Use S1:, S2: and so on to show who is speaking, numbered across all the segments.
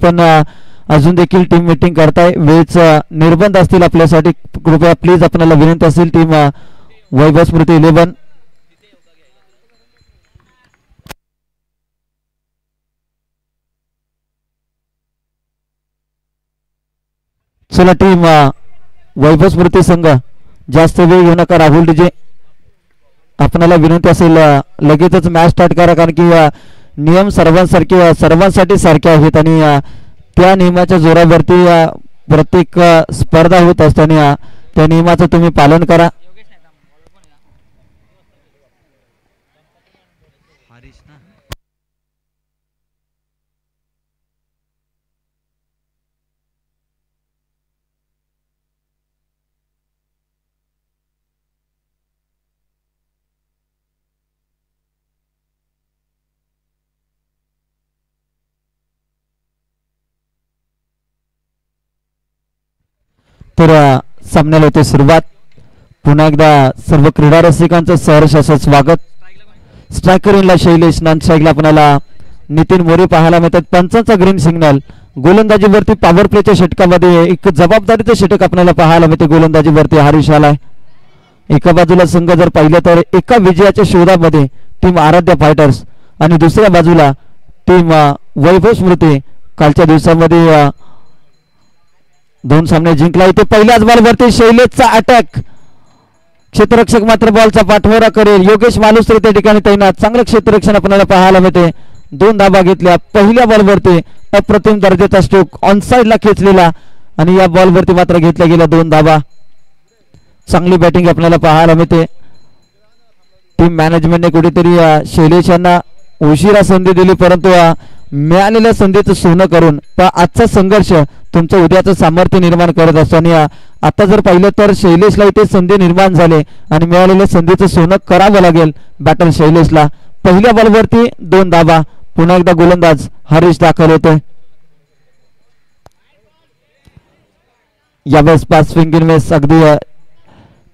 S1: पण अजून देखील टीम मीटिंग करताय, वेळेचा निर्बंध असतील आपल्यासाठी, कृपया प्लीज आपल्याला विनंती असेल. टीम वैभव स्मृती 11 चला. टीम वैभव स्मृती संघ जास्त वेळ घेऊ नका. राहुल डीजे आपल्याला विनंती असेल लगेचच मॅच स्टार्ट करा, कारण की नियम सर्वांसाठी सारखे आहेत आणि त्या नियमाच्या जोरावरती प्रत्येक स्पर्धा होत असताना त्या नियमाचं तुम्ही पालन करा. तर सामन्याला होते सुरुवात. पुन्हा एकदा सर्व क्रीडा रसिकांचं सहर्ष असं स्वागत. स्ट्रायकर इनला शैलेश, नॉन स्ट्राईकला आपल्याला नितीन मोरे पाहायला मिळतात. पंचांचा ग्रीन सिग्नल. गोलंदाजीवरती पॉवर प्लेच्या षटकामध्ये एक जबाबदारीचं षटक आपल्याला पाहायला मिळते. गोलंदाजीवरती हरीश आलाय. एका बाजूला संघ जर पाहिलं तर एका विजयाच्या शोधामध्ये टीम आराध्य फायटर्स आणि दुसऱ्या बाजूला टीम वैभव स्मृती. कालच्या दिवसामध्ये 2 सामने जिंकला. इथे पहिल्याच बॉलवरती शैलेशचा अटॅक. क्षेत्ररक्षक मात्र बॉलचा पाठवरा करेल. योगेश मालुसरे त्या ठिकाणी तैनात. चांगलं क्षेत्ररक्षण आपल्याला पाहायला मिळते. 2 धाबा घेतल्या. पहिल्या बॉलवरती अप्रतिम दर्जाचा स्ट्रोक ऑन साइडला खेचलेला आणि या बॉलवरती मात्र घेतल्या गेल्या 2 धाबा. चांगली बॅटिंग आपल्याला पाहायला मिळते. टीम मॅनेजमेंटने कुठेतरी शैलेश यांना उशिरा संधी दिली, परंतु मिळालेल्या संधीचं सोनं करून आजचा संघर्ष तुमचं उद्याचं सामर्थ्य निर्माण करत असताना आता जर पाहिलं तर शैलेशला इथे संधी निर्माण झाले आणि मिळालेल्या संधीचं सोनं करावं लागेल बॅटर शैलेशला. पहिल्या बॉलवरती 2 धाबा. पुन्हा एकदा गोलंदाज हरीश दाखल होतोय. यावेळेस 5 स्विंगिंग वेस अगदी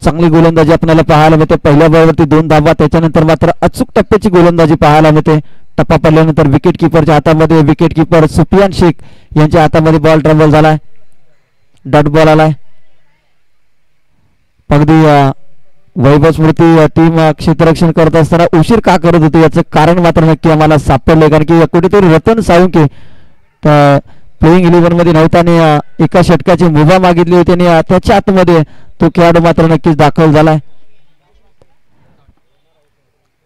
S1: चांगली गोलंदाजी आपल्याला पाहायला मिळते. पहिल्या बॉलवरती 2 धाबा. त्याच्यानंतर मात्र अचूक टप्प्याची गोलंदाजी पाहायला मिळते. टप्पा पडल्यानंतर विकेट किपरच्या हातामध्ये, विकेट किपर सुफियान शेख यांच्या हातामध्ये बॉल ट्रॅव्हल झालाय. डॉट बॉल आलाय. अगदी वैभव स्मृती टीम क्षेत्ररक्षण करत असताना उशीर का करत होती याचं कारण मात्र नक्की आम्हाला सापडले, कारण की कुठेतरी रतन साळुंके प्लेइंग 11 मध्ये नव्हता आणि एका षटकाची मुभा मागितली होती आणि त्याच्या आतमध्ये तो खेळाडू मात्र नक्कीच दाखल झालाय.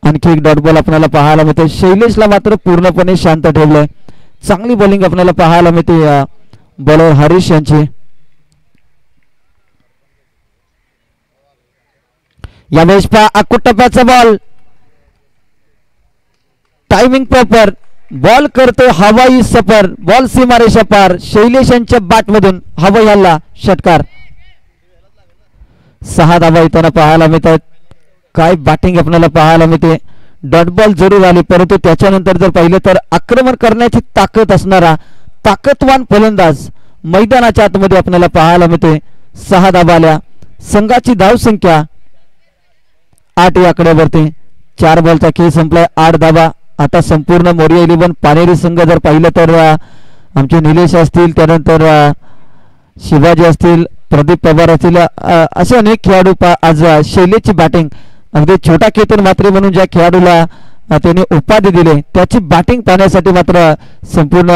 S1: आणखी एक डॉट बॉल आपल्याला पाहायला मिळते. शैलेशला मात्र पूर्णपणे शांत ठेवलंय. चांगली बॉलिंग आपल्याला पाहायला मिळते बॉलर हरीश यांची. यावेळेस अकुट टप्प्याचा बॉल. Timing proper. बॉल करतो हवाई सफर. बॉल सीमारेषा पार. शैलेश यांच्या बॅटमधून हवाई हल्ला, षटकार. 6 धावा येताना पाहायला मिळतात. काय बॅटिंग आपल्याला पाहायला मिळते. डॉट बॉल जरूर आली, परंतु त्याच्यानंतर जर पाहिलं तर आक्रमण करण्याची ताकद असणारा ताकदवान फलंदाज मैदानाच्या आतमध्ये आपल्याला पाहायला मिळते. 6 धावा आल्या. संघाची धावसंख्या 8 या आकड्यावरती. 4 बॉलचा खेळ संपलाय. 8 धावा. आता संपूर्ण मोरिया 11 पानेरी संघ जर पाहिलं तर आमचे निलेश असतील, त्यानंतर शिवाजी असतील, प्रदीप पवार असतील, असे अनेक खेळाडू आज शैलेशची बॅटिंग अगदी छोटा केतन मात्रे म्हणून ज्या खेळाडूला त्याने उपाधी दिले त्याची बॅटिंग पाहण्यासाठी मात्र संपूर्ण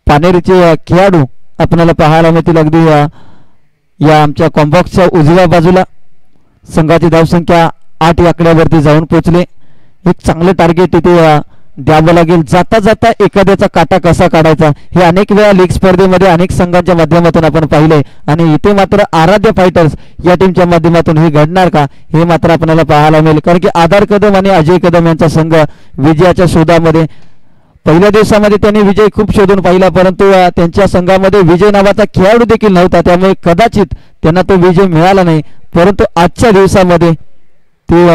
S1: पानेरीचे खेळाडू आपल्याला पाहायला मिळतील. अगदी या आमच्या कॉम्बॉक्सच्या उजव्या बाजूला संघाची धावसंख्या 8 या आकड्यावरती जाऊन पोहोचले. एक चांगलं टार्गेट इथे द्यावं लागेल. जाता जाता एखाद्याचा काटा कसा काढायचा हे अनेक वेळा लीग स्पर्धेमध्ये अनेक संघांच्या माध्यमातून आपण पाहिले आणि इथे मात्र आराध्य फायटर्स या टीमच्या माध्यमातून हे घडणार का हे मात्र आपल्याला पाहायला मिळेल, कारण की आधार कदम आणि अजय कदम यांचा संघ विजयाच्या शोधामध्ये. पहिल्या दिवसामध्ये त्यांनी विजय खूप शोधून पाहिला, परंतु त्यांच्या संघामध्ये विजय नावाचा खेळाडू देखील नव्हता, त्यामुळे कदाचित त्यांना तो विजय मिळाला नाही. परंतु आजच्या दिवसामध्ये ते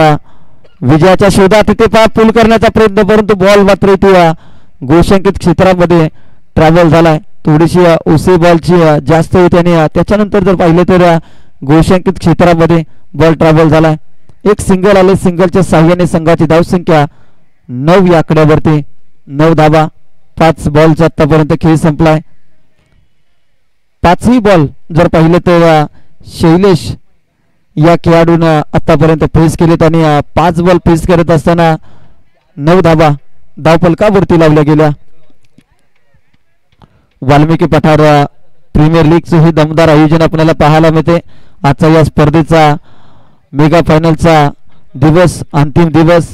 S1: विजयाच्या शोधात इथे पूल करण्याचा प्रयत्न, परंतु बॉल मात्र इथे गोशंकित क्षेत्रामध्ये ट्रॅव्हल झालाय. थोडीशी उसी बॉलची जास्त होती आणि त्याच्यानंतर जर पाहिलं तर गोशंकित क्षेत्रामध्ये बॉल ट्रॅव्हल झालाय. एक सिंगल आले. सिंगलच्या साह्याने संघाची धावसंख्या 9 या आकड्यावरती. 9 धावा. 5 बॉलचा आतापर्यंत खेळ संपलाय. 5ही बॉल जर पाहिलं तर शैलेश या खेळाडून आतापर्यंत फेस केलेत आणि 5 बॉल फेस करत असताना 9 धाबा धावफलकावरती लावल्या गेल्या. वाल्मिकी पठार प्रीमियर लीगचं हे दमदार आयोजन आपल्याला पाहायला मिळते. आजचा या स्पर्धेचा मेगा फायनलचा दिवस, अंतिम दिवस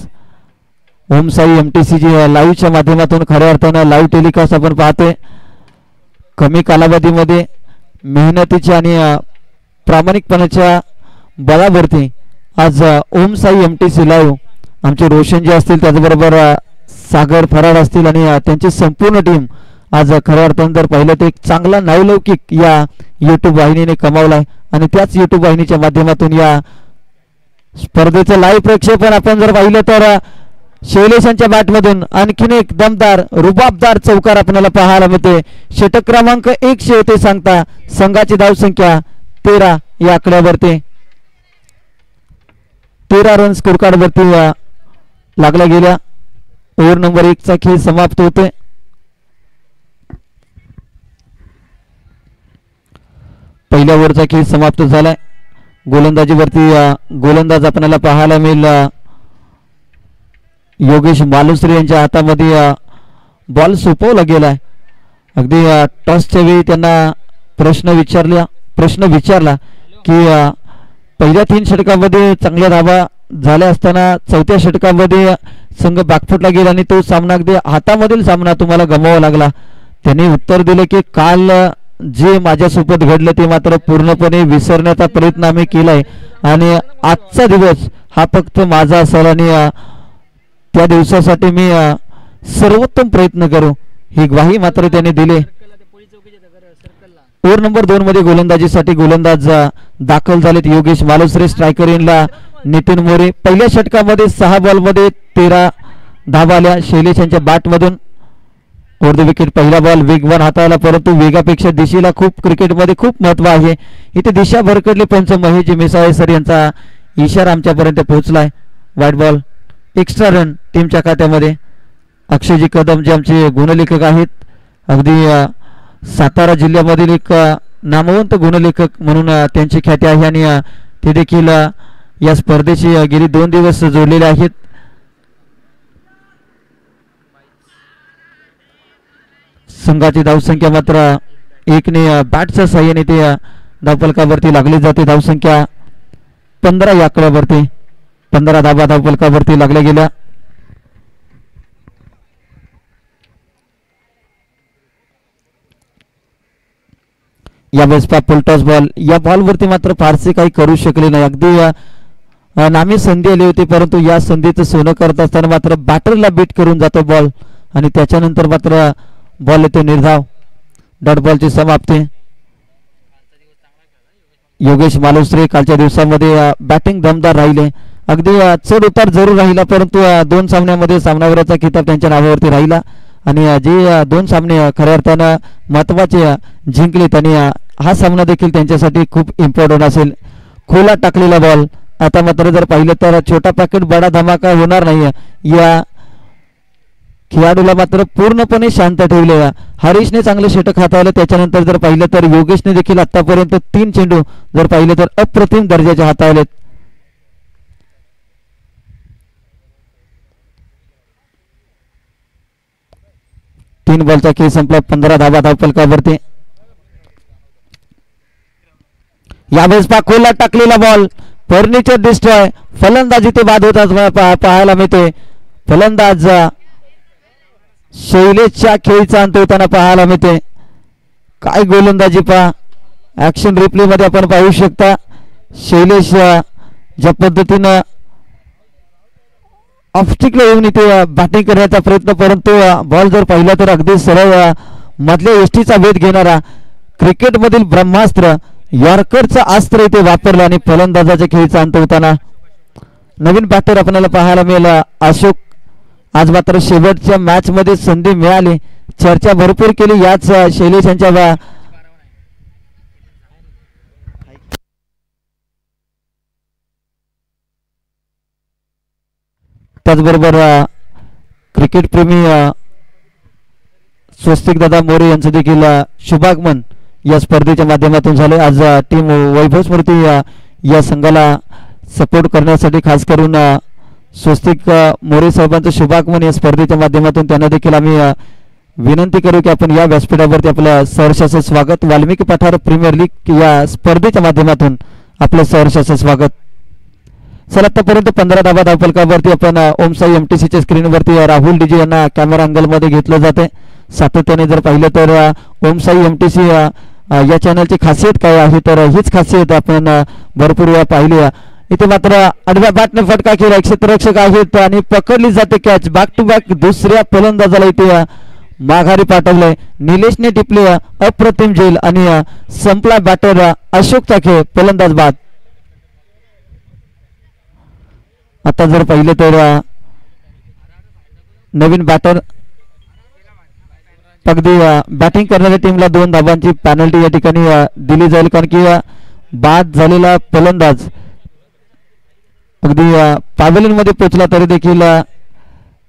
S1: ओम साई MTC लाईव्हच्या माध्यमातून खऱ्या अर्थानं लाईव्ह टेलिकास्ट आपण पाहतोय. कमी कालावधीमध्ये मेहनतीच्या आणि प्रामाणिकपणाच्या बळावरती आज ओम साई MTC लाईव्ह आमचे रोशन जे असतील, त्याचबरोबर सागर फराड असतील आणि त्यांची संपूर्ण टीम आज खऱ्या अर्थानं जर पाहिलं तर एक चांगला नावलौकिक या यूट्यूब वाहिनीने कमावलाय आणि त्याच यूट्यूब वाहिनीच्या माध्यमातून या स्पर्धेचं लाईव्ह प्रक्षेपण आपण जर पाहिलं तर शैलेशांच्या बॅटमधून आणखीन एक दमदार रुबाबदार चौकार आपल्याला पाहायला मिळते. षटक क्रमांक 100 होते सांगता संघाची धावसंख्या 13 या आकड्यावरती 13 रन स्कोर कार्ड वरती लागल्या गेल्या. ओव्हर नंबर 1 चा खेळ समाप्त होते. पहिल्या ओव्हरचा खेळ समाप्त झालाय. गोलंदाजीवरती गोलंदाज आपल्याला पाहायला मिळेल योगेश मालुसरे यांच्या हातामध्ये बॉल सोपवला गेलाय. अगदी टॉसच्या वेळी त्यांना प्रश्न विचारला की पहिल्या 3 षटकामध्ये चांगल्या धावा झाल्या असताना चौथ्या षटकामध्ये संघ बॅकफुटला गेला आणि तो सामना अगदी हातामधील सामना तुम्हाला गमवावा लागला. त्यांनी उत्तर दिले की काल जे माझ्यासोबत घडलं ते मात्र पूर्णपणे विसरण्याचा प्रयत्न आम्ही केलाय आणि आजचा दिवस हा फक्त माझा असेल आणि त्या दिवसासाठी मी सर्वोत्तम प्रयत्न करू, ही ग्वाही मात्र त्याने दिली. ओव्हर नंबर 2 मध्ये गोलंदाजीसाठी गोलंदाज दाखल झालेत. योगेश मालुसरे स्ट्रायकर इनला नितीन मोरे. पहिल्या षटकामध्ये 6 बॉलमध्ये 13 धावा आल्या शैलेश यांच्या बॅटमधून. ओव्हर द विकेट पहिला बॉल वेगवान हाताळला, परंतु वेगापेक्षा दिशेला क्रिकेटमध्ये खूप महत्व आहे. इथे दिशा भरकडली. पंच महेश मिसाळे सर यांचा इशारा आमच्यापर्यंत पोहोचलाय. वाईट बॉल, एक्स्ट्रा रन टीमच्या खात्यामध्ये. अक्षयजी कदम जे आमचे गुणलेखक आहेत, अगदी सातारा जिल्ह्यामधील एक नामवंत गुणलेखक म्हणून त्यांची ख्याती आहे आणि ते देखील या स्पर्धेशी गेली 2 दिवस जोडलेले आहेत. संघाची धावसंख्या मात्र 1 ने बॅटच्या साह्याने ते धावफलकावरती लागली जाते. धावसंख्या 15 या आकड्यावरती 15 धावा धावफलकावरती लागल्या गेल्या. यावेळेस फुलटॉस बॉल, या बॉलवरती मात्र फारसे काही करू शकले नाही. अगदी नामी संधी आली होती, परंतु या संधीचं सोनं करत असताना मात्र बॅटरला बीट करून जातो बॉल आणि त्याच्यानंतर मात्र बॉल येतो निर्धाव. डॉट बॉलची समाप्ती. योगेश मालुसरे कालच्या दिवसामध्ये बॅटिंग दमदार राहिले. अगदी चढ उतार जरूर राहिला, परंतु 2 सामन्यामध्ये सामनावीराचा किताब त्यांच्या नावावरती राहिला आणि जे 2 सामने खऱ्या अर्थानं महत्वाचे जिंकले त्यांनी हा सामना देखील त्यांच्यासाठी खूप इम्पॉर्टंट असेल. खोला टाकलेला बॉल. आता मात्र जर पाहिलं तर छोटा पॅकेट बडा धमाका होणार नाही. या खेळाडूला मात्र पूर्णपणे शांत ठेवले. हरीशने चांगले षटक हाताळलं. त्याच्यानंतर जर पाहिलं तर योगेशने देखील आतापर्यंत 3 चेंडू जर पाहिलं तर अप्रतिम दर्जाचे हाताळलेत. तीन बॉलचा खेळ संपला. 15 धावा धावफलकावरती. यावेळेस खोला टाकलेला बॉल, फर्निचर डिस्ट्रॉय. फलंदाजी ते बाद होतात पाहायला मिळते. फलंदाज शैलेशच्या खेळीचा अंत होताना पाहायला मिळते. काय गोलंदाजी पहा. ऍक्शन रिप्ले मध्ये आपण पाहू शकता शैलेश ज्या पद्धतीनं ऑफस्टिकला येऊन इथे बॅटिंग करण्याचा प्रयत्न, परंतु बॉल जर पाहिला तर अगदी सरळ मधल्या यष्टीचा वेध घेणारा क्रिकेटमधील ब्रह्मास्त्र यॉर्करचं अस्त्र इथे वापरलं आणि फलंदाजाच्या खेळीचा अंत होताना नवीन बॅटर आपल्याला पाहायला मिळेल अशोक. आज मात्र शेवटच्या मॅच मध्ये संधी मिळाली. चर्चा भरपूर केली याच शैलेश यांच्या त्याचबरोबर क्रिकेट प्रेमी स्वस्तिक दादा मोरे यांचं देखील शुभागमन या स्पर्धेच्या माध्यमातून झाले. आज टीम वैभव स्मृती या संघाला सपोर्ट करण्यासाठी खास करून स्वस्तिक मोरे साहेबांचं शुभागमन या स्पर्धेच्या माध्यमातून त्यांना देखील आम्ही विनंती करू की आपण या व्यासपीठावरती आपलं सहर्षाचं स्वागत. वाल्मिकी पठार प्रीमियर लीग या स्पर्धेच्या माध्यमातून आपलं सहर्षाचं स्वागत. चला आतापर्यंत 15 धावा धावफलकावरती आपण ओमसाई एमटीसीच्या स्क्रीनवरती राहुल डीजे यांना कॅमेरा अँगलमध्ये घेतलं जाते. सातत्याने जर पाहिलं तर ओमसाई एमटीसी या चॅनलची खासियत काय आहे तर हीच खासियत आपण भरपूर वेळा पाहिली. इथे मात्र आडव्या बॅटने फटका केला. क्षेत्ररक्षक आहेत आणि पकडली जाते कॅच. बॅक टू बॅक दुसऱ्या फलंदाजाला इथे माघारी पाठवलंय. निलेशने टिपले अप्रतिम झेल आणि संपला बॅटर अशोक चाके फलंदाज बाद. आता जर पाहिलं तर नवीन बॅटर अगदी बॅटिंग करणाऱ्या टीमला 2 धाबांची पेनल्टी या ठिकाणी दिली जाईल कारण की बाद झालेला फलंदाज अगदी पॅव्हेलियन मध्ये पोहोचला तरी देखील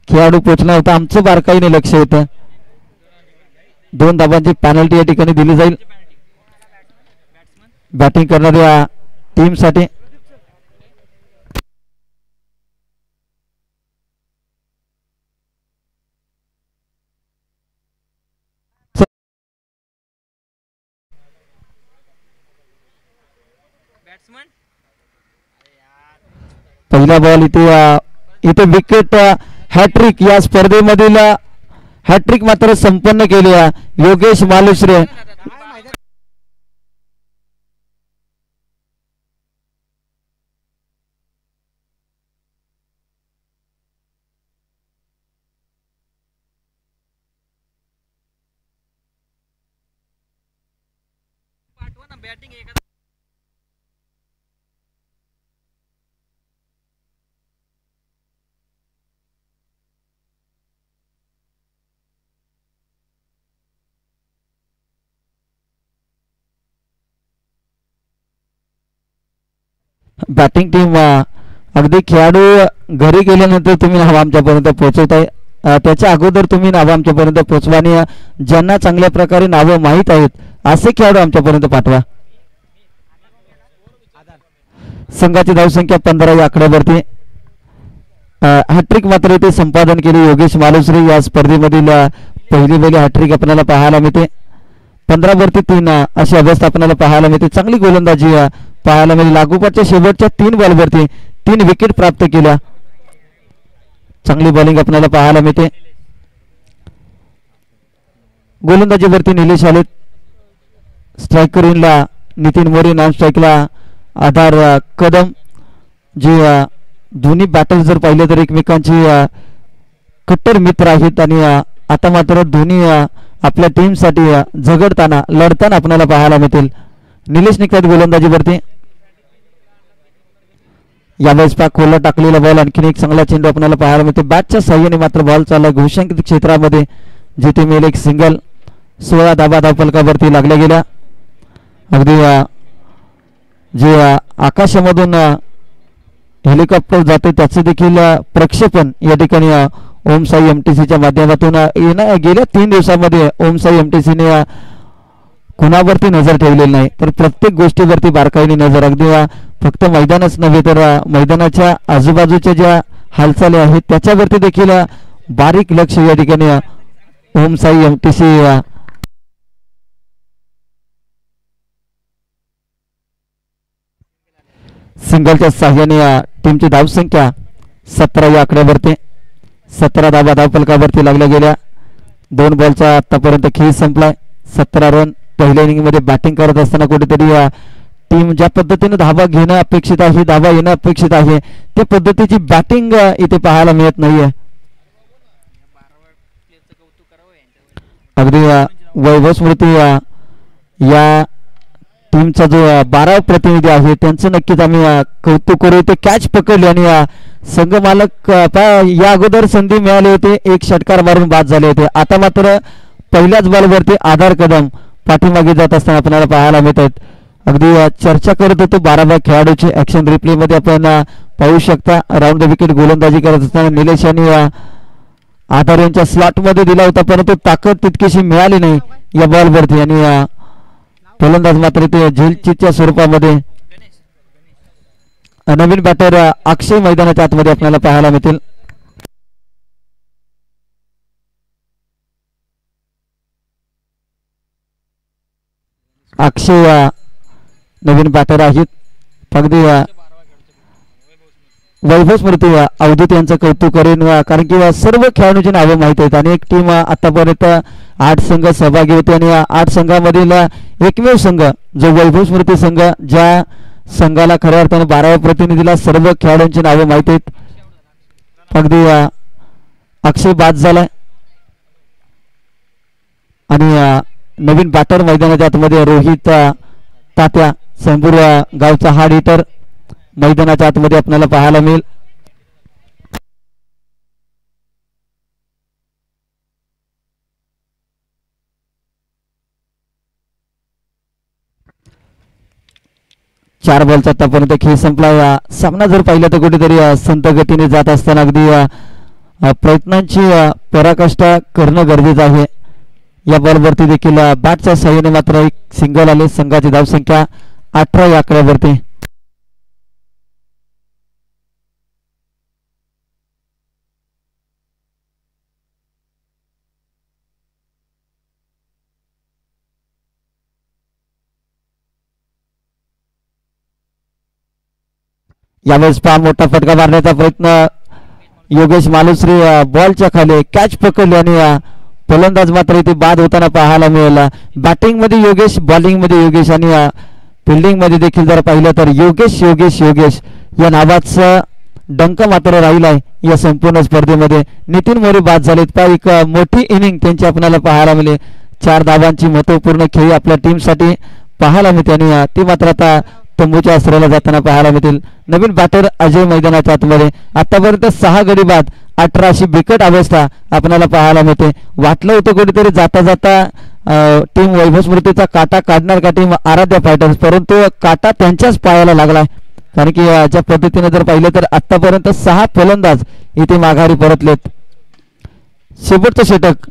S1: खेळाडू पोहोचला होता. आमचं बारकाईने लक्ष येतं. 2 धाबांची पेनल्टी या ठिकाणी दिली जाईल बॅटिंग करणाऱ्या टीमसाठी. पहिला बॉल इथे विकेट हॅट्रिक या स्पर्धेमधील हॅट्रिक मात्र संपन्न केली योगेश मालुसरे. बॅटिंग टीम अगदी खेळाडू घरी गेल्यानंतर तुम्ही नाव आमच्यापर्यंत पोहोचवताय. त्याच्या अगोदर तुम्ही नावं आमच्यापर्यंत पोहोचवा आणि ज्यांना चांगल्या प्रकारे नावं माहीत आहेत असे खेळाडू आमच्यापर्यंत पाठवा. संघाची धावसंख्या 15 या आकड्यावरती. हॅट्रिक मात्र इथे संपादन केले योगेश मालुसरे. या स्पर्धेमधील पहिली हॅट्रिक आपल्याला पाहायला मिळते. 15 वरती 3 अशी अवस्था आपल्याला पाहायला मिळते. चांगली गोलंदाजी पाहायला मिळेल. लागोपाठच्या शेवटच्या 3 बॉलवरती 3 विकेट प्राप्त केल्या. चांगली बॉलिंग आपल्याला पाहायला मिळते. गोलंदाजीवरती निलेश आले. स्ट्रायकर इनला नितीन मोरे, नॉन स्ट्राईकला आधार कदम. जे दोन्ही बॅटर जर पाहिले तर एकमेकांची कट्टर मित्र आहेत आणि आता मात्र दोन्ही आपल्या टीमसाठी झगडताना लढताना आपल्याला पाहायला मिळतील. निलेश निघतात गोलंदाजीवरती. यावेळेस पॅक खोलला टाकलेला बॉल आणखीन एक चांगला चेंडू आपल्याला पाहायला मिळते. बॅटच्या साह्याने मात्र बॉल चालला घोषांकित क्षेत्रामध्ये जिथे मिळेल एक सिंगल. 16 धाबा धावफलकावरती लागल्या गेल्या. अगदी जे आकाशामधून हेलिकॉप्टर जाते त्याचे देखील प्रक्षेपण या ठिकाणी ओमसाई एमटीसीच्या माध्यमातून गेल्या 3 दिवसांमध्ये ओमसाई एमटीसीने कुणावरती नजर ठेवलेली नाही तर प्रत्येक गोष्टीवरती बारकाईने नजर. अगदी फक्त मैदानच नव्हे तर मैदानाच्या आजूबाजूच्या ज्या हालचाली आहेत त्याच्यावरती देखील बारीक लक्ष या ठिकाणी ओमसाई एमटीसी सिंगलच्या साह्याने टीमची धावसंख्या 17 या आकड्यावरती. 17 धाबा धावफलकावरती लागल्या गेल्या. 2 बॉलचा आतापर्यंत खेळ संपलाय. 17 रन. पहिल्या इनिंग मध्ये बॅटिंग करत असताना कुठेतरी टीम ज्या पद्धतीने धावा घेणं अपेक्षित आहे, धावा येणं अपेक्षित आहे, त्या पद्धतीची बॅटिंग इथे पाहायला मिळत नाहीये. अगदी वैभव स्मृती या टीमचा जो 12 प्रतिनिधी आहे त्यांचं नक्कीच आम्ही कौतुक करू. ते कॅच पकडले आणि संघ मालक या अगोदर संधी मिळाली होती. एक षटकार मारून बाद झाले होते. आता मात्र पहिल्याच बॉलवरती आधार कदम पाठीमागे जात असताना आपल्याला पाहायला मिळत आहेत. अगदी चर्चा करत होतो 12व्या खेळाडूची. ऍक्शन रिप्ले मध्ये आपण पाहू शकता. राऊंड द विकेट गोलंदाजी करत असताना निलेश यांनी आधार यांच्या स्लॉट मध्ये दिला होता, परंतु ताकद तितकीशी मिळाली नाही या बॉलवरती आणि फलंदाज मात्र ते झेलचीच्या स्वरूपामध्ये नवीन बॅटर अक्षय मैदानाच्या आतमध्ये आपल्याला पाहायला मिळतील. अक्षय नवीन बॅटर आहेत. अगदी वैभव स्मृती अवधूत यांचं कौतुक करेन, कारण की सर्व खेळाडूंची नावं माहिती आहेत. आणि एक टीम आतापर्यंत 8 संघ सहभागी होते आणि 8 संघामधील एकमेव संघ जो वैभव स्मृती संघ, ज्या संघाला खऱ्या अर्थाने 12व्या प्रतिनिधीला सर्व खेळाडूंची नावं माहिती आहेत. अगदी अक्षय बाद झालाय आणि नवीन बॅटर मैदानाच्या आतमध्ये रोहित तात्या संपूर गावचा हार्ड हिटर मैदानाच्या आतमध्ये आपल्याला पाहायला मिळेल. चार बॉलचा आतापर्यंत खेळ संपला. सामना जर पाहिला तर कुठेतरी संत गतीने जात असताना अगदी प्रयत्नांची पराकाष्ठा करणं गरजेचं आहे. या बॉलवरती देखील बॅटच्या सहाय्याने मात्र एक सिंगल आले. संघाची धावसंख्या 18 या आकड्यावरती. यावेळेस पहा मोठा फटका मारण्याचा प्रयत्न. योगेश मालुसरी बॉलच्या खाली कॅच पकडली आणि फलंदाज मात्र इथे बाद होताना पाहायला मिळाला. बॅटिंग मध्ये योगेश, बॉलिंग मध्ये योगेश आणि फिल्डिंग मध्ये देखील जर पाहिलं तर योगेश योगेश योगेश या नावाचं डंक मात्र राहिलाय या संपूर्ण स्पर्धेमध्ये. नितीन मोरे बाद झालेत. पहा एक मोठी इनिंग त्यांची आपल्याला पाहायला मिळेल. 4 धावांची महत्वपूर्ण खेळी आपल्या टीमसाठी पाहायला मिळते आणि ती मात्र आता तंबूच्या आश्रयाला जाताना पाहायला मिळतील. नवीन बॅटर अजय मैदानाच्या आतमध्ये. आतापर्यंत 6 गडी बाद, 18 अशी बिकट अवस्था आपल्याला पाहायला मिळते. वाटलं होतं कुठेतरी जाता जाता टीम वैभव स्मृतीचा काटा काढणार का टीम आराध्या फायटर्स, परंतु काटा त्यांच्याच पायाला लागलाय. कारण की ज्या पद्धतीने जर पाहिलं तर आतापर्यंत 6 फलंदाज इथे माघारी परतलेत. शेवटचं षटक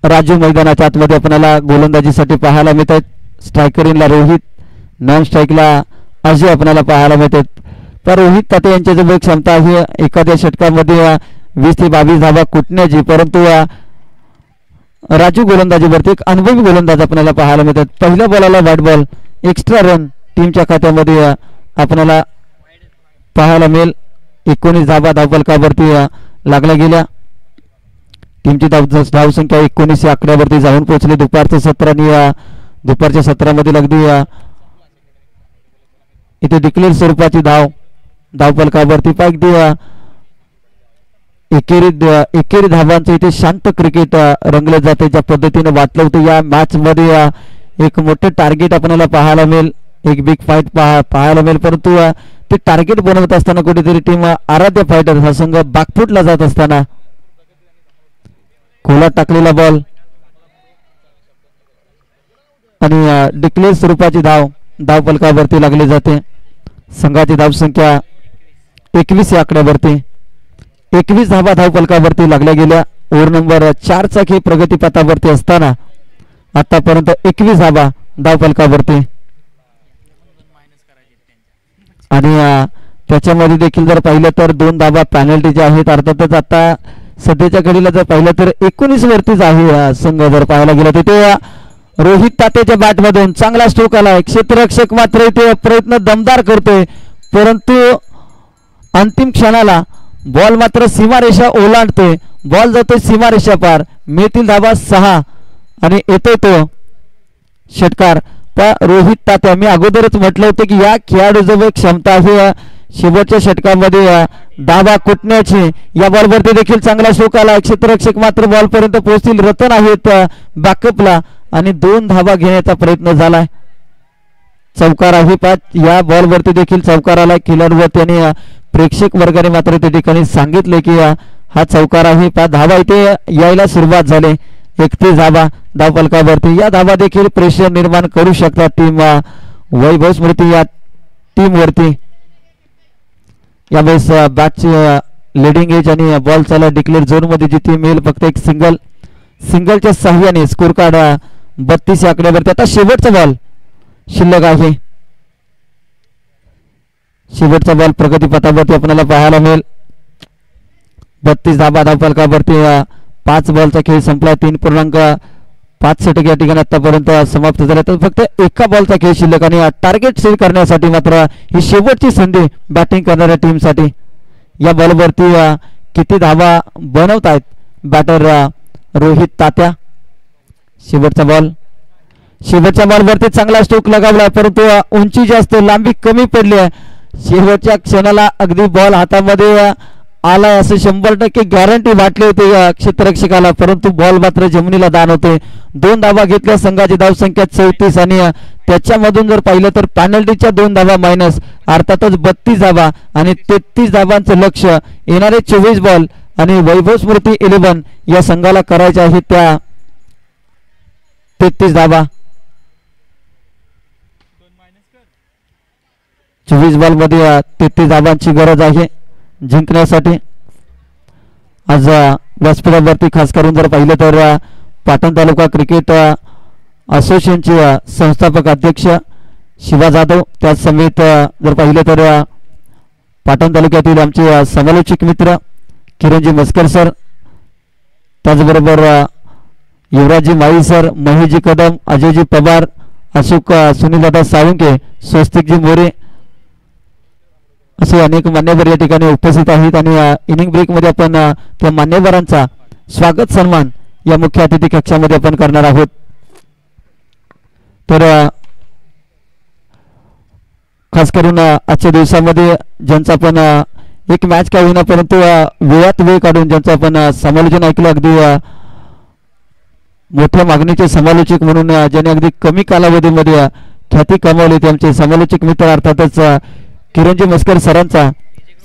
S1: राजू मैदानाच्या आतमध्ये आपल्याला गोलंदाजीसाठी पाहायला मिळतात. स्ट्रायकर इनला रोहित, नॉन स्ट्राईकला अजय आपल्याला पाहायला मिळतात. तर रोहित ताते यांची जो क्षमता आहे एखाद्या षटकामध्ये 20 ते 22 धावा कुटण्याची, परंतु राजू गोलंदाजीवरती एक अनुभवी गोलंदाज आपल्याला पाहायला मिळतात. पहिल्या बॉलाला व्हाईट बॉल, एक्स्ट्रा रन टीमच्या खात्यामध्ये आपल्याला पाहायला मिळेल. 19 धावा धावफलकावरती लागल्या गेल्या. टीमची धावसंख्या 19 या आकड्यावरती जाऊन पोहोचली. दुपारचं सत्र आणि दुपारच्या सत्रामध्ये अगदी इथे डिक्लेअर स्वरूपाची धावफलकावरती अगदी एकेरी धावांचं इथे शांत क्रिकेट रंगलं जाते. ज्या पद्धतीने वाटलं होतं या मॅच मध्ये एक मोठे टार्गेट आपल्याला पाहायला मिळेल, एक बिग फाईट पाहायला मिळेल, परंतु ते टार्गेट बनवत असताना कुठेतरी टीम आराध्य फायटर्स हा संघ बागफुटला जात असताना खोलात टाकलेला बॉल आणि डिक्लेअर स्वरूपाची धावफलकावरती लागली जाते. संघाची धावसंख्या 21 या आकड्यावरती. 21 धावा धावफलकावरती लागल्या गेल्या. ओव्हर नंबर 4 चा खेळ प्रगतीपथावरती असताना आतापर्यंत 21 धावा धावफलकावरती आणि त्याच्यामध्ये देखील जर पाहिलं तर 2 धावा पेनल्टीच्या आहेत. अर्थातच आता सध्याच्या घडीला जर पाहिलं तर 19 वरतीच आहे संघ. जर पाहायला गेला तिथे रोहित तात्याच्या बॅटमधून चांगला स्ट्रोक आलाय. क्षेत्ररक्षक मात्र इथे प्रयत्न दमदार करतोय, परंतु अंतिम क्षणाला बॉल मात्र सीमारेषा ओलांडतोय. बॉल जातोय सीमारेषा पार. मिळतील धावा 6 आणि येतोय तो षटकार. रोहित तात्या, मी अगोदरच म्हटलं होतं की या खेळाडूजवळ क्षमता आहे शेवटच्या षटकामध्ये धावा कुटण्याची. या बॉलवरती देखील चांगला स्ट्रोक आला. क्षेत्ररक्षक मात्र बॉल पर्यंत पोहोचतील. रतन आहेत बॅकअपला आणि 2 धावा घेण्याचा प्रयत्न झालाय. चौकार आहे. या बॉलवरती देखील चौकार आलाय. खिलाडूवरती आणि प्रेक्षक वर्गाने मात्र त्या ठिकाणी सांगितले की हा चौकार आहे. धावा इथे यायला सुरुवात झाली. 31 धावा धावफलकावरती. या धावा देखील प्रेशर निर्माण करू शकतात टीम वैभव स्मृती या टीम वरती. यावेळेस बॅटची लिडिंग एज आणि बॉल चालला डिक्लेअर झोन मध्ये जिथे मिळेल फक्त एक सिंगलच्या सहाय्याने स्कोर कार्ड 32 या आकड्यावरती. आता शेवटचा बॉल शिल्लक आहे. शेवटचा बॉल प्रगतीपथावरती आपल्याला पाहायला मिळेल. 32 धाबा धावफलकावरती 5 बॉलचा खेळ संपला. 3.5 षटक या ठिकाणी आतापर्यंत समाप्त झाले. तर फक्त एका बॉलचा खेळ शिल्लक आणि टार्गेट सील करण्यासाठी मात्र ही शेवटची संधी बॅटिंग करणाऱ्या टीमसाठी. या बॉलवरती किती धावा बनवत आहेत बॅटर रोहित तात्या. शेवटचा बॉलवरती चांगला स्ट्रोक लगावला परंतु उंची जास्त लांबी कमी पडली आहे. शेवटच्या क्षणाला अगदी बॉल हातामध्ये आलाय असं 100% गॅरंटी वाटली होती क्षेत्ररक्षकाला परंतु बॉल मात्र जमिनीला दान होते. 2 धावा घेतल्या संघाची धावसंख्या 34 आणि त्याच्यामधून जर पाहिलं तर पॅनल्टीच्या 2 धावा मायनस अर्थातच 32 धावा आणि 33 धावांचं लक्ष येणारे 24 बॉल आणि वैभव स्मृती 11 या संघाला करायचे आहे त्या 33 धावा. 24 बॉल मध्ये 33 धावांची गरज आहे जिंकण्यासाठी. आज व्यासपीठावरती खास करून जर पाहिलं तर पाटण तालुका क्रिकेट असोसिएशनचे संस्थापक अध्यक्ष शिवा जाधव त्याच समेत जर पाहिलं तर पाटण तालुक्यातील आमचे समालोचक मित्र किरणजी मस्कर सर, त्याचबरोबर युवराजजी माळी सर, महेशजी कदम, अजयजी पवार, अशोक सुनीलदादा साळुंके, स्वस्तिकजी मोरे असे अनेक मान्यवर या ठिकाणी उपस्थित आहेत. आणि इनिंग ब्रेक मध्ये आपण त्या मान्यवरांचा स्वागत सन्मान या मुख्य अतिथी कक्षामध्ये आपण करणार आहोत. तर खास करून आजच्या दिवसामध्ये ज्यांचा आपण एक मॅच का होईना परंतु वेळात वेळ काढून ज्यांचं आपण समालोचन ऐकलं अगदी मोठ्या मागणीचे समालोचक म्हणून ज्यांनी अगदी कमी कालावधीमध्ये ख्याती कमावली ते आमचे समालोचक मित्र अर्थातच किरणजी मस्कर सरांचा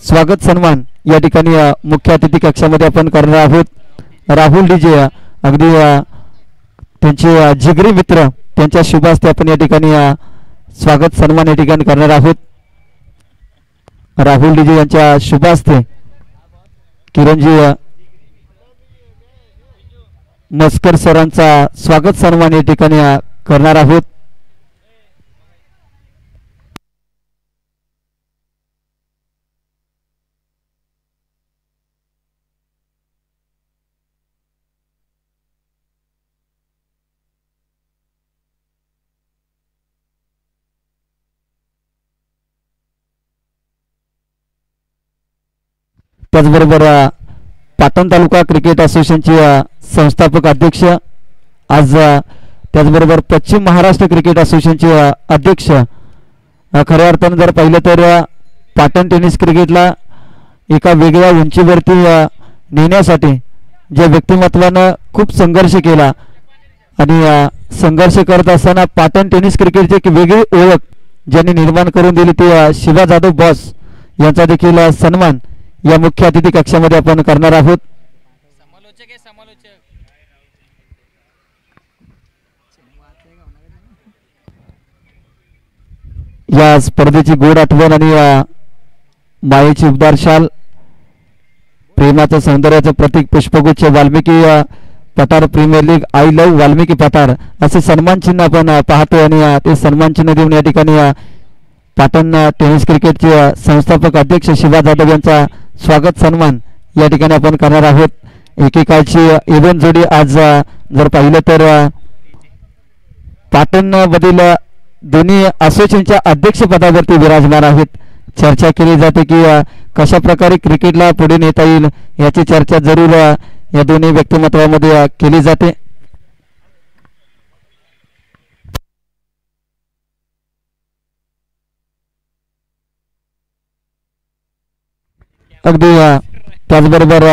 S1: स्वागत सन्मान या ठिकाणी मुख्य अतिथी कक्षामध्ये आपण करणार आहोत. राहुल डीजे अगदी त्यांचे जिगरी मित्र त्यांच्या शुभ हस्ते आपण या ठिकाणी स्वागत सन्मान या ठिकाणी करणार आहोत. राहुल डीजे यांच्या शुभ हस्ते किरणजी मस्कर सरांचा स्वागत सन्मान या ठिकाणी करणार आहोत. त्याचबरोबर पाटण तालुका क्रिकेट असोसिएशनचे संस्थापक अध्यक्ष आज त्याचबरोबर पश्चिम महाराष्ट्र क्रिकेट असोसिएशनचे अध्यक्ष खऱ्या अर्थानं जर पाहिलं तर पाटण टेनिस क्रिकेटला एका वेगळ्या उंचीवरती नेण्यासाठी ज्या व्यक्तिमत्वानं खूप संघर्ष केला आणि संघर्ष करत असताना पाटण टेनिस क्रिकेटची एक वेगळी ओळख ज्यांनी निर्माण करून दिली ती शिवा जाधव बॉस यांचा देखील सन्मान या मुख्य अतिथी कक्षामध्ये आपण करणार आहोत. या स्पर्धेची गोड आठवण आणि मायेची उबदार शाल, प्रेमाचं सौंदर्याचं प्रतीक पुष्पगुच्छ, Valmiki Pathar premier league, I love Valmiki Pathar असे सन्मान चिन्ह आपण पाहतो आणि ते सन्मान चिन्ह देऊन या ठिकाणी पाटण टेनिस क्रिकेटचे संस्थापक अध्यक्ष शिवा जाधव यांचा स्वागत सन्मान या ठिकाणी आपण करणार आहोत. एकेकाळची इव्हेंट जोडी आज जर पाहिलं तर पाटण मधील दोन्ही असोसिएशनच्या अध्यक्षपदावरती विराजमान आहेत. चर्चा केली जाते की कशा प्रकारे क्रिकेटला पुढे नेता येईल याची चर्चा जरूर या दोन्ही व्यक्तिमत्वामध्ये केली जाते. अगदी त्याचबरोबर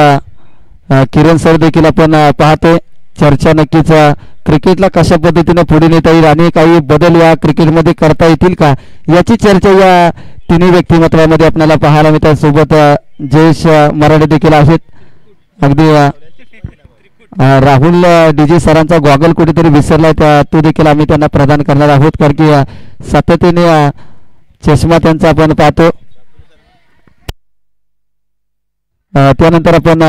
S1: किरण सर देखील आपण पाहतोय चर्चा नक्कीच क्रिकेटला कशा पद्धतीने पुढे नेता येईल आणि काही बदल या क्रिकेटमध्ये करता येतील का याची चर्चा या तिन्ही व्यक्तिमत्वामध्ये आपल्याला पाहायला मिळतात. सोबत जयेश मराठे देखील आहेत. अगदी राहुल डीजे सरांचा गॉगल कुठेतरी विसरलाय तो देखील आम्ही त्यांना प्रदान करणार आहोत कारण की सातत्याने चष्मा त्यांचा आपण पाहतो. त्यानंतर आपण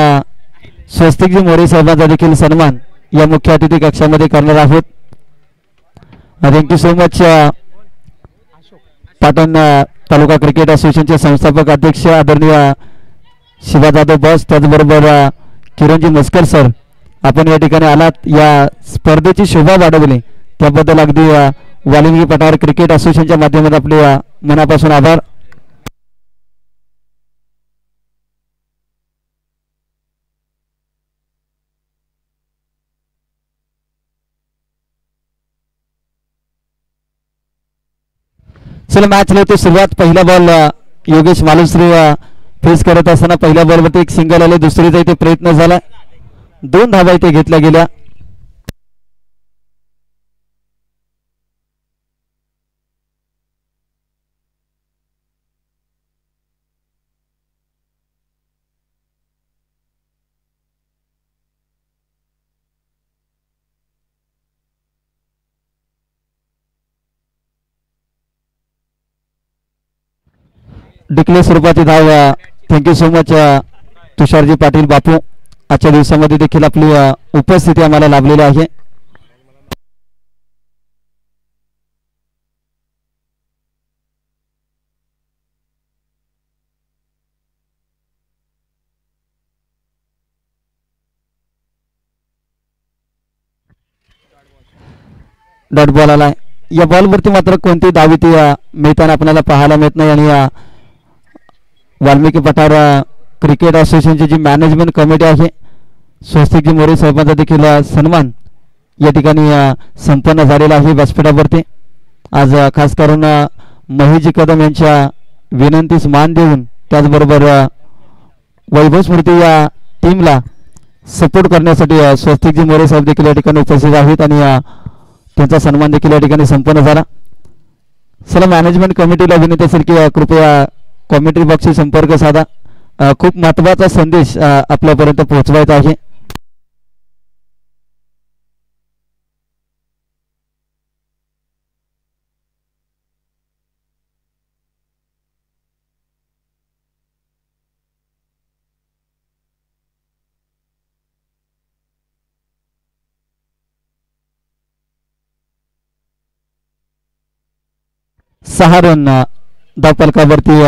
S1: स्वस्तिकजी मोरे साहेबांचा देखील सन्मान या मुख्य अतिथी कक्षामध्ये करणार आहोत. Thank you so much. Patan taluka cricket असोसिएशनचे संस्थापक अध्यक्ष आदरणीय शिवा जाधव बॉस, त्याचबरोबर किरणजी मस्कर सर, आपण या ठिकाणी आलात, या स्पर्धेची शोभा वाढवली त्याबद्दल अगदी वाल्मिकी पठार क्रिकेट असोसिएशनच्या माध्यमातून आपले मनापासून आभार. चला मॅच लावतो सुरुवात. पहिला बॉल योगेश मालुसरे फेस करत असताना पहिल्या बॉलवरती एक सिंगल आले, दुसरीचा इथे प्रयत्न झाला, 2 धावा इथे घेतल्या गेल्या. डिक्लेअर स्वरूपाची धाव. थँक्यू सो मच तुषारजी पाटील बापू, आजच्या दिवसामध्ये देखील आपली उपस्थिती आम्हाला लाभलेली आहे. डॉट बॉल आलाय. या बॉलवरती मात्र कोणती धाव ती मिळताना आपल्याला पाहायला मिळत नाही. आणि वाल्मिकी पठार क्रिकेट असोसिएशनची जी मॅनेजमेंट कमिटी आहे, स्वस्तिकजी मोरे साहेबांचा देखील सन्मान या ठिकाणी संपन्न झालेला आहे व्यासपीठावरती. आज खास करून महेशजी कदम यांच्या विनंतीस मान देऊन, त्याचबरोबर वैभव स्मृती या टीमला सपोर्ट करण्यासाठी स्वस्तिकजी मोरे साहेब देखील या ठिकाणी उपस्थित आहेत आणि त्यांचा सन्मान देखील या ठिकाणी संपन्न झाला. चला, मॅनेजमेंट कमिटीला विनंती असेल की कृपया कॉमेंट्री बॉक्सशी संपर्क साधा. खूप महत्त्वाचा संदेश आपल्यापर्यंत पोहोचवायचा आहे. सहा रन धावफलकावरती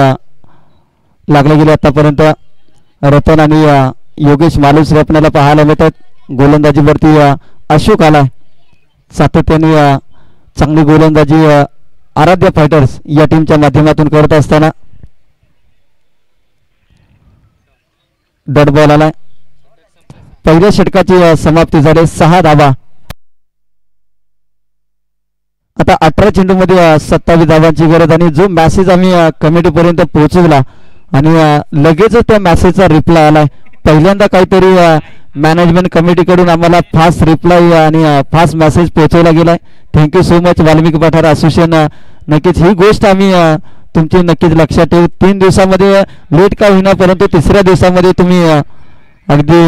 S1: लागले गेले आतापर्यंत. रतन आणि योगेश मालुसरे आपल्याला पाहायला मिळतात. गोलंदाजीवरती अशोक आला, सातत्याने चांगली गोलंदाजी आराध्य फायटर्स या टीमच्या माध्यमातून करत असताना डॉट बॉल आलाय. पहिल्या षटकाची समाप्ती झाली, 6 धावा. आता 18 चेंडूमध्ये 27 धावांची गरज. आणि जो मॅसेज आम्ही कमिटीपर्यंत पोहोचवला आणि लगेचच त्या मॅसेजचा रिप्लाय आलाय. पहिल्यांदा काहीतरी मॅनेजमेंट कमिटीकडून आम्हाला फास्ट रिप्लाय आणि फास्ट मेसेज पोहोचवला गेलाय. थँक्यू सो मच वाल्मिकी पठार असोसिएशन. नक्कीच ही गोष्ट आम्ही तुमची नक्कीच लक्षात ठेवू. 3 दिवसामध्ये लेट का होईना, परंतु तिसऱ्या दिवसामध्ये तुम्ही अगदी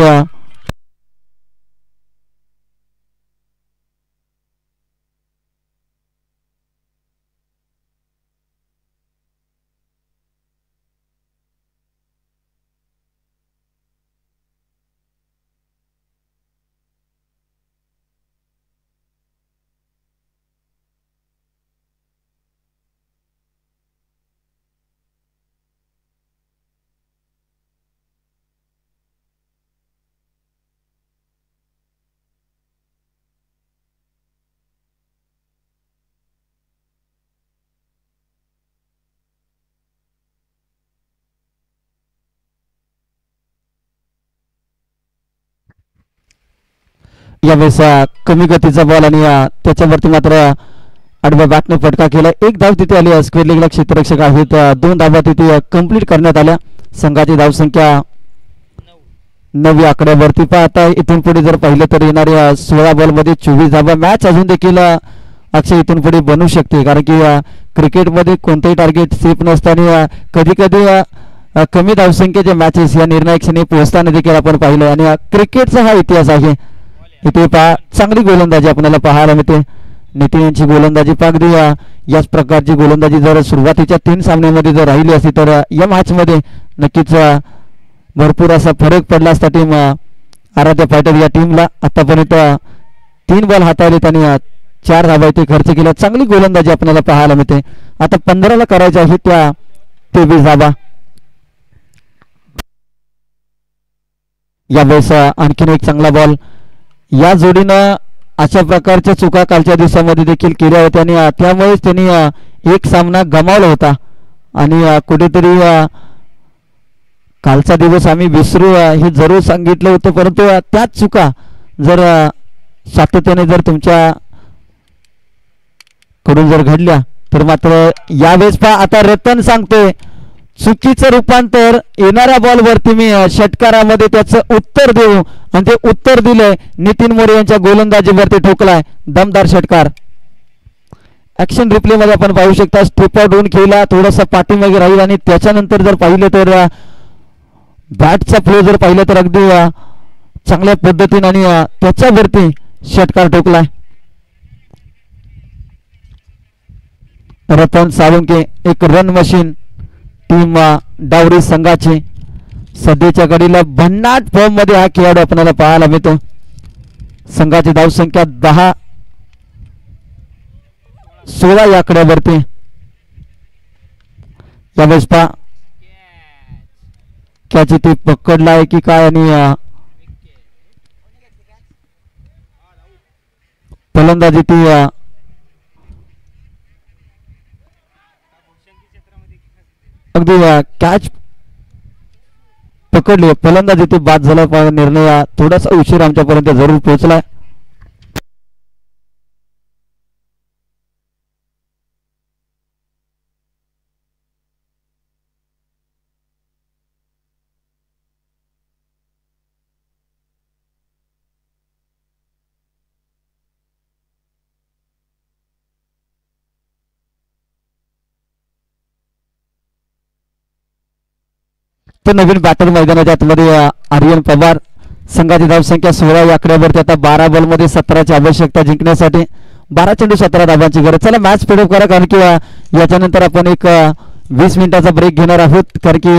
S1: यावेळेस कमी गतीचा बॉल आणि त्याच्यावरती मात्र आडव्या बॅटने फटका केला. 1 धाव तिथे आली. स्क्वेअर लेगला क्षेत्ररक्षक आहेत. 2 धावा तिथे कंप्लीट करण्यात आल्या. संघाची धावसंख्या 9 आकड्यावरती. आता इथून पुढे जर पाहिलं तर येणाऱ्या 16 बॉलमध्ये 24 धावा. मॅच अजून देखील अक्षय इथून पुढे बनू शकते, कारण की क्रिकेटमध्ये कोणतेही टार्गेट सेफ नसताना कधी कधी कमी धावसंख्येचे मॅचेस या निर्णायक क्षणी पोहोचताना देखील आपण पाहिलं. आणि क्रिकेटचा हा इतिहास आहे. इथे चांगली गोलंदाजी आपल्याला पाहायला मिळते. नितीन यांची गोलंदाजी अगदी याच प्रकारची गोलंदाजी जर सुरुवातीच्या 3 सामन्यामध्ये जर राहिली असती तर या मॅचमध्ये नक्कीच भरपूर असा फरक पडला असता टीम आराध्य फायटर या टीमला. आतापर्यंत 3 बॉल हाताळले आणि 4 धावा इथे खर्च केल्या. चांगली गोलंदाजी आपल्याला पाहायला मिळते. आता 15ला करायच्या आहे त्या 23 धावा. यावेळेस आणखीन एक चांगला बॉल. या जोडीनं अशा प्रकारच्या चुका कालच्या दिवसामध्ये देखील केल्या होत्या आणि त्यामुळेच त्यांनी एक सामना गमावला होता आणि कुठेतरी कालचा दिवस आम्ही विसरू हे जरूर सांगितलं होतं. परंतु त्याच चुका जर सातत्याने जर तुमच्या कडून जर घडल्या तर मात्र यावेळेस पहा आता रतन सांगतोय चुकीचं रूपांतर येणाऱ्या बॉलवरती मी षटकारामध्ये त्याचं उत्तर देऊ आणि ते उत्तर दिलंय. नितीन मोरे यांच्या गोलंदाजीवरती ठोकलाय दमदार षटकार. ऍक्शन रिप्ले मध्ये आपण पाहू शकता स्टेप आउट होऊन खेळला थोडासा पाठीमागे राहील आणि त्याच्यानंतर जर पाहिलं तर बॅटचा फ्लो जर पाहिलं तर अगदी चांगल्या पद्धतीने आणि त्याच्यावरती षटकार ठोकलाय. रतन साळुंके एक रन मशीन टीम डावरी संघाची. सध्याच्या घडीला भन्नाट फॉर्म मध्ये हा खेळाडू आपल्याला पाहायला मिळतो. संघाची धावसंख्या 10-16 या आकड्यावरती. यावेळेस पहा कॅच ते पकडला आहे की काय आणि फलंदाजी ती अगदी कॅच पकडली. फलंदाजी ते बाद झाला. निर्णय थोडासा उशीर आमच्यापर्यंत जरूर पोहोचलाय. तर नवीन बॅटर मैदानाच्या आतमध्ये आर्यन पवार. संघाची धावसंख्या 16 या आकड्यावरती. आता 12 बॉलमध्ये 17ची आवश्यकता जिंकण्यासाठी. 12 चेंडू 17 धावांची गरज. चला मॅच स्पीडअप करा कारण की याच्यानंतर आपण एक 20 मिनिटाचा ब्रेक घेणार आहोत कारण की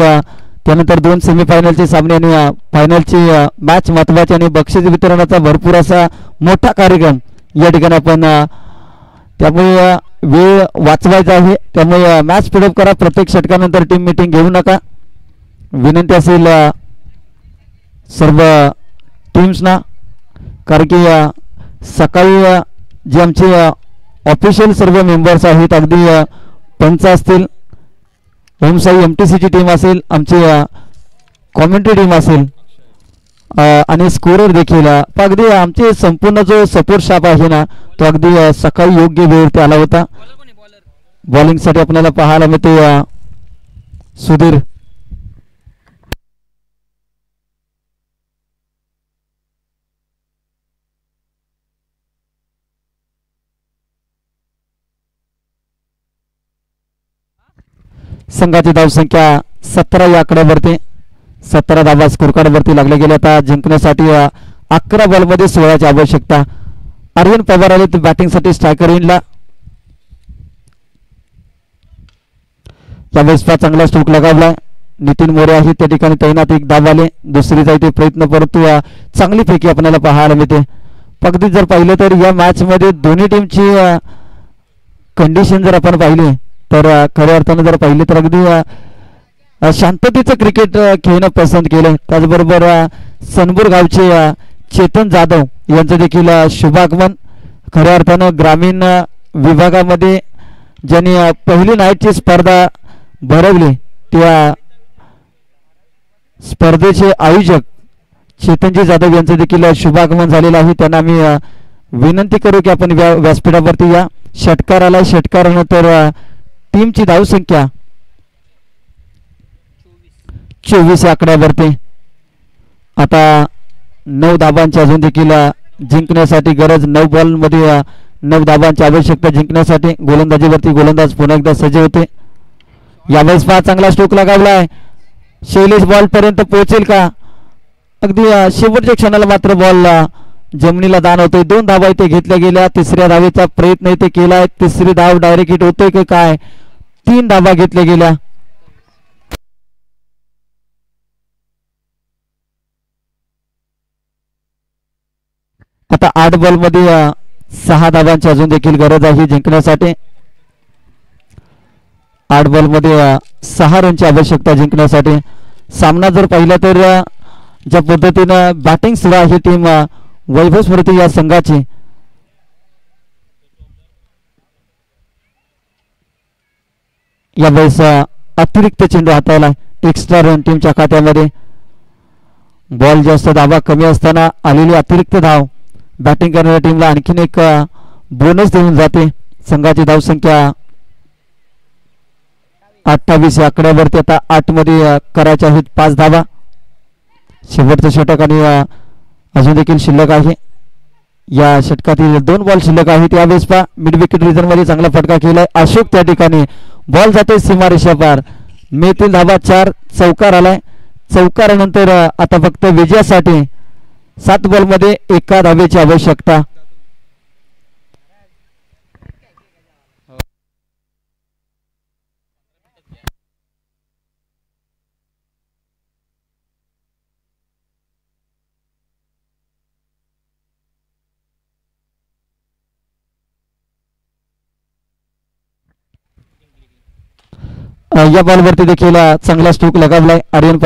S1: त्यानंतर 2 सेमीफायनलचे सामने आणि फायनलची मॅच महत्वाची आणि बक्षीस वितरणाचा भरपूर असा मोठा कार्यक्रम या ठिकाणी आपण त्यामुळे वेळ वाचवायचा आहे. त्यामुळे मॅच स्पीडअप करा. प्रत्येक षटकानंतर टीम मीटिंग घेऊ नका विनंती असेल सर्व टीम्सना कारण की सकाळी जे आमचे ऑफिशियल सर्व मेंबर्स आहेत अगदी पंच असतील ओमसाई MTCची टीम असेल आमची कॉमेंट्री टीम असेल आणि स्कोरर देखील अगदी आमचे संपूर्ण जो सपोर्ट स्टाफ आहे ना तो अगदी सकाळी योग्य वेळेत आला होता. बॉलिंगसाठी आपल्याला पाहायला मिळते सुधीर. संघाची धावसंख्या 17 या आकड्यावरती. 17 धावा स्कोर कार्ड वरती लागल्या गेल्या. आता जिंकण्यासाठी 11 बॉलमध्ये 16ची आवश्यकता. आर्यन पवार आले बॅटिंगसाठी स्ट्रायकर इनला. यावेळेस चांगला स्ट्रोक लगावलाय. नितीन मोरे आहे त्या ठिकाणी तैनात. एक धाव आले. दुसरीचा इथे प्रयत्न परंतु चांगली फेकी आपल्याला पाहायला मिळते. अगदी जर पाहिलं तर या मॅच मध्ये दोन्ही टीमची कंडिशन जर आपण पाहिली तर खऱ्या अर्थानं जर पाहिले तर अगदी शांततेचं क्रिकेट खेळणं पसंत केलं. त्याचबरोबर सनपूर गावचे चेतन जाधव यांचं देखील शुभागमन. खऱ्या अर्थानं ग्रामीण विभागामध्ये ज्यांनी पहिली नाईटची स्पर्धा भरवली त्या स्पर्धेचे आयोजक चेतनजी जाधव यांचं देखील शुभागमन झालेलं आहे. त्यांना आम्ही विनंती करू की आपण व्यासपीठावरती या. षटकाराला षटकारानंतर टीमची धावसंख्या 24 या आकड्यावरती. आता 9 धाबांची अजून देखील जिंकण्यासाठी गरज. 9 बॉलमध्ये 9 धाबांची आवश्यकता जिंकण्यासाठी. गोलंदाजीवरती गोलंदाज पुन्हा एकदा सज्ज होते. यावेळेस चांगला स्ट्रोक लगावलाय. शैलेश बॉल पर्यंत पोहोचेल का. अगदी शेवटच्या क्षणाला मात्र बॉल जमिनीला दान होतोय. 2 धावा इथे घेतल्या गेल्या. तिसऱ्या धावेचा प्रयत्न इथे केलाय. तिसरी धाव डायरेक्ट हिट होतोय की काय. 3 धावा घेतल्या गेल्या. आता 8 बॉलमध्ये 6 धावांची अजून देखील गरज आहे जिंकण्यासाठी. 8 बॉलमध्ये 6 रनची आवश्यकता जिंकण्यासाठी. सामना जर पाहिला तर ज्या पद्धतीनं बॅटिंग सुरू आहे टीम वैभव स्मृती या संघाची, यावेळेस अतिरिक्त चेंडू हाताळला, एक्स्ट्रा रन टीमच्या खात्यामध्ये. बॉल जास्त धावा कमी असताना आलेली अतिरिक्त धाव बॅटिंग करणाऱ्या टीमला आणखीन एक बोनस देऊन जाते. संघाची धावसंख्या 28 या आकड्यावरती आता 8 मध्ये करायच्या आहेत 5 धावा. शेवटचं षटक आणि अजून देखील शिल्लक आहे. या षटकातील 2 बॉल शिल्लक आहेत. यावेळेस पहा मिड विकेट रिझन मध्ये चांगला फटका केलाय अशोक. त्या ठिकाणी बॉल जाते सीमारेषा पार. मेतील धावा 4, चौकार आलाय. चौकारानंतर आता फक्त विजयासाठी 7 बॉलमध्ये 1 धावेची आवश्यकता. या बॉलवरती देखील चांगला स्ट्रोक लगावलाय आर्यन